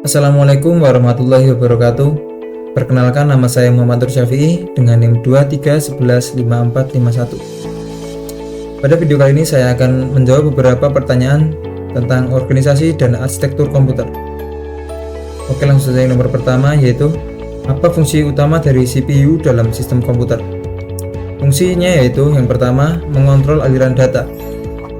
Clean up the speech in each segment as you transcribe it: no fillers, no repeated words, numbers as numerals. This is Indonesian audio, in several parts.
Assalamualaikum warahmatullahi wabarakatuh. Perkenalkan, nama saya Muhammad Nur Syafi'i dengan NIM 23115451. Pada video kali ini saya akan menjawab beberapa pertanyaan tentang organisasi dan arsitektur komputer. Oke, langsung saja. Nomor pertama yaitu apa fungsi utama dari CPU dalam sistem komputer? Fungsinya yaitu yang pertama, mengontrol aliran data.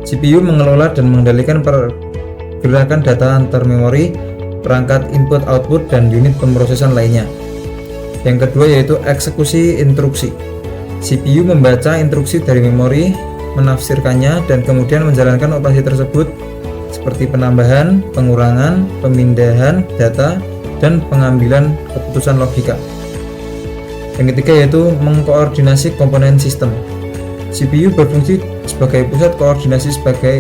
CPU mengelola dan mengendalikan pergerakan data antar memori, perangkat input-output, dan unit pemrosesan lainnya. Yang kedua yaitu eksekusi instruksi. CPU membaca instruksi dari memori, menafsirkannya, dan kemudian menjalankan operasi tersebut seperti penambahan, pengurangan, pemindahan data, dan pengambilan keputusan logika. Yang ketiga yaitu mengkoordinasi komponen sistem. CPU berfungsi sebagai pusat koordinasi sebagai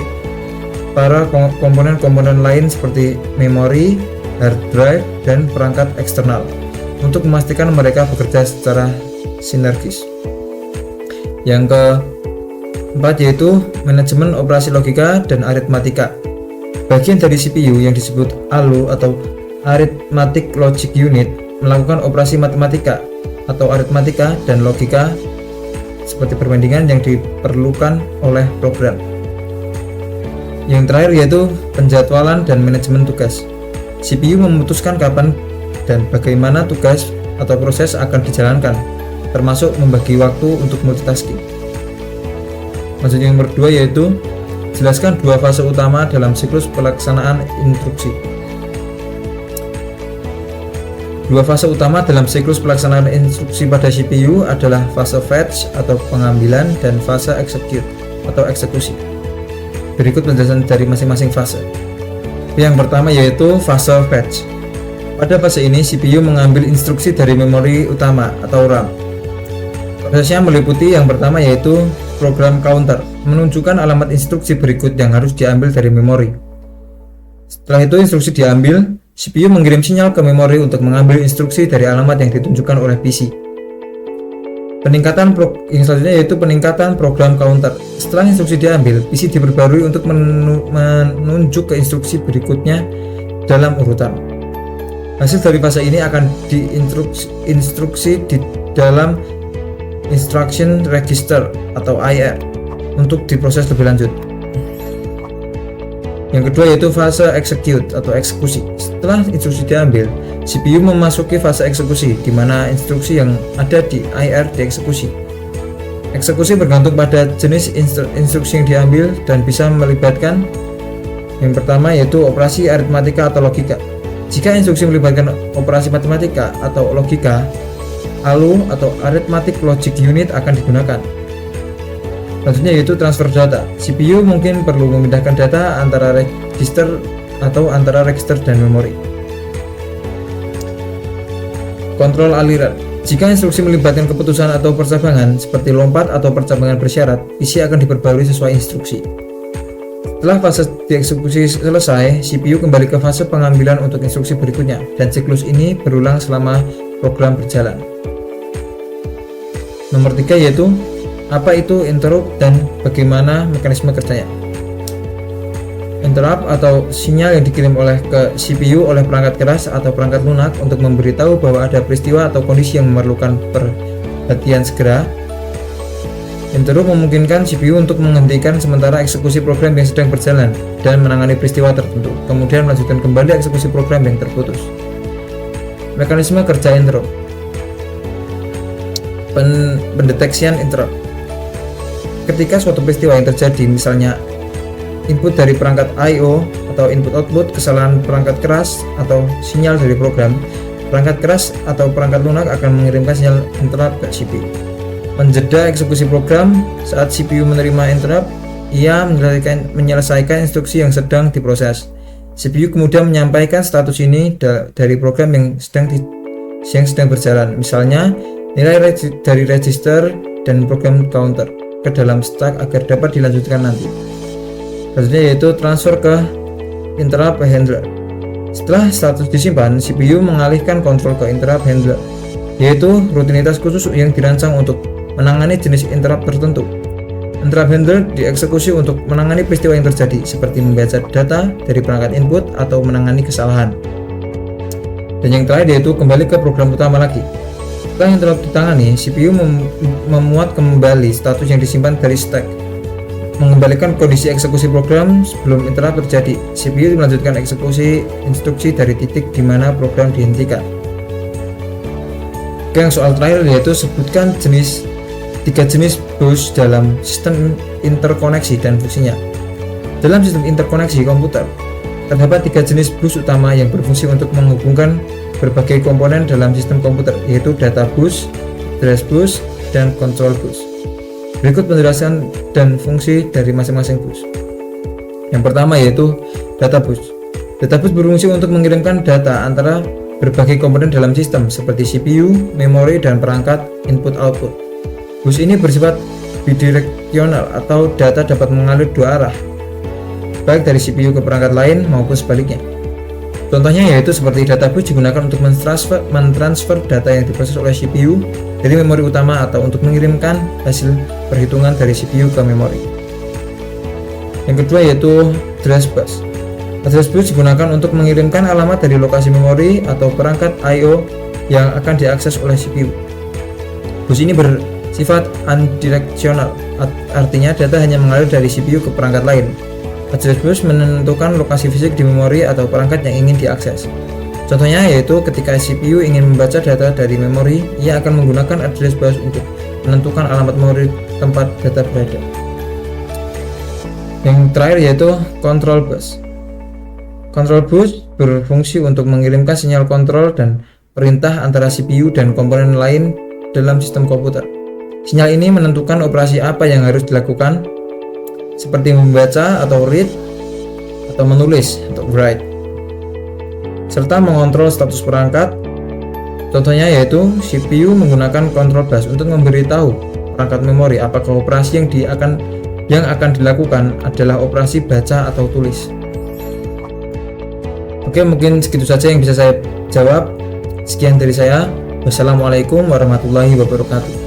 para komponen-komponen lain seperti memori, hard drive, dan perangkat eksternal untuk memastikan mereka bekerja secara sinergis. Yang keempat yaitu manajemen operasi logika dan aritmatika. Bagian dari CPU yang disebut ALU atau Arithmetic Logic Unit melakukan operasi matematika atau aritmatika dan logika seperti perbandingan yang diperlukan oleh program. Yang terakhir yaitu penjadwalan dan manajemen tugas. CPU memutuskan kapan dan bagaimana tugas atau proses akan dijalankan, termasuk membagi waktu untuk multitasking. Maksudnya yang kedua yaitu jelaskan dua fase utama dalam siklus pelaksanaan instruksi. Dua fase utama dalam siklus pelaksanaan instruksi pada CPU adalah fase fetch atau pengambilan dan fase execute atau eksekusi. Berikut penjelasan dari masing-masing fase. Yang pertama yaitu fase fetch. Pada fase ini CPU mengambil instruksi dari memori utama atau RAM. Prosesnya meliputi yang pertama yaitu program counter, menunjukkan alamat instruksi berikut yang harus diambil dari memori. Setelah itu instruksi diambil, CPU mengirim sinyal ke memori untuk mengambil instruksi dari alamat yang ditunjukkan oleh PC. Yang selanjutnya yaitu peningkatan program counter. Setelah instruksi diambil, PC diperbarui untuk menunjuk ke instruksi berikutnya dalam urutan. Hasil dari fase ini akan diinstruksi di dalam Instruction Register atau IR untuk diproses lebih lanjut. Yang kedua yaitu fase execute atau eksekusi. Setelah instruksi diambil, CPU memasuki fase eksekusi, di mana instruksi yang ada di IR dieksekusi. Eksekusi bergantung pada jenis instruksi yang diambil dan bisa melibatkan yang pertama yaitu operasi aritmatika atau logika. Jika instruksi melibatkan operasi matematika atau logika, ALU atau Arithmetic Logic Unit akan digunakan. Selanjutnya yaitu transfer data. CPU mungkin perlu memindahkan data antara register atau antara register dan memori. Kontrol aliran. Jika instruksi melibatkan keputusan atau percabangan seperti lompat atau percabangan bersyarat, PC akan diperbarui sesuai instruksi. Setelah fase dieksekusi selesai, CPU kembali ke fase pengambilan untuk instruksi berikutnya, dan siklus ini berulang selama program berjalan. Nomor 3 yaitu apa itu interrupt dan bagaimana mekanisme kerjanya. Interrupt atau sinyal yang dikirim ke CPU oleh perangkat keras atau perangkat lunak untuk memberitahu bahwa ada peristiwa atau kondisi yang memerlukan perhatian segera. Interrupt memungkinkan CPU untuk menghentikan sementara eksekusi program yang sedang berjalan dan menangani peristiwa tertentu, kemudian melanjutkan kembali eksekusi program yang terputus. Mekanisme kerja interrupt. Pendeteksian interrupt. Ketika suatu peristiwa yang terjadi, misalnya input dari perangkat I/O atau input-output, kesalahan perangkat keras, atau sinyal dari program, perangkat keras atau perangkat lunak akan mengirimkan sinyal interrupt ke CPU. Menjeda eksekusi program. Saat CPU menerima interrupt, ia menyelesaikan instruksi yang sedang diproses. CPU kemudian menyampaikan status ini dari program yang sedang berjalan, misalnya nilai dari register dan program counter ke dalam stack agar dapat dilanjutkan nanti. Selanjutnya yaitu transfer ke interrupt handler. Setelah status disimpan, CPU mengalihkan kontrol ke interrupt handler, yaitu rutinitas khusus yang dirancang untuk menangani jenis interrupt tertentu. Interrupt handler dieksekusi untuk menangani peristiwa yang terjadi, seperti membaca data dari perangkat input atau menangani kesalahan. Dan yang terakhir yaitu kembali ke program utama lagi. Setelah yang telah ditangani, CPU memuat kembali status yang disimpan dari stack, mengembalikan kondisi eksekusi program sebelum interrupt terjadi. CPU melanjutkan eksekusi instruksi dari titik di mana program dihentikan. Oke, yang soal terakhir yaitu sebutkan tiga jenis bus dalam sistem interkoneksi dan fungsinya. Dalam sistem interkoneksi komputer, terdapat tiga jenis bus utama yang berfungsi untuk menghubungkan berbagai komponen dalam sistem komputer, yaitu data bus, address bus, dan control bus. Berikut penjelasan dan fungsi dari masing-masing bus. Yang pertama yaitu data bus. Data bus berfungsi untuk mengirimkan data antara berbagai komponen dalam sistem seperti CPU, memori, dan perangkat input-output. Bus ini bersifat bidireksional atau data dapat mengalir dua arah, baik dari CPU ke perangkat lain maupun sebaliknya. Contohnya yaitu seperti data bus digunakan untuk mentransfer data yang diproses oleh CPU dari memori utama atau untuk mengirimkan hasil perhitungan dari CPU ke memori. Yang kedua yaitu address bus. Address bus digunakan untuk mengirimkan alamat dari lokasi memori atau perangkat I/O yang akan diakses oleh CPU. Bus ini bersifat unidirectional, artinya data hanya mengalir dari CPU ke perangkat lain. Address bus menentukan lokasi fisik di memori atau perangkat yang ingin diakses. Contohnya yaitu ketika CPU ingin membaca data dari memori, ia akan menggunakan address bus untuk menentukan alamat memori tempat data berada. Yang terakhir yaitu control bus. Control bus berfungsi untuk mengirimkan sinyal kontrol dan perintah antara CPU dan komponen lain dalam sistem komputer. Sinyal ini menentukan operasi apa yang harus dilakukan, seperti membaca atau read, atau menulis atau write, serta mengontrol status perangkat. Contohnya yaitu CPU menggunakan control bus untuk memberitahu perangkat memori apakah operasi yang akan dilakukan adalah operasi baca atau tulis. Oke, mungkin segitu saja yang bisa saya jawab. Sekian dari saya. Wassalamualaikum warahmatullahi wabarakatuh.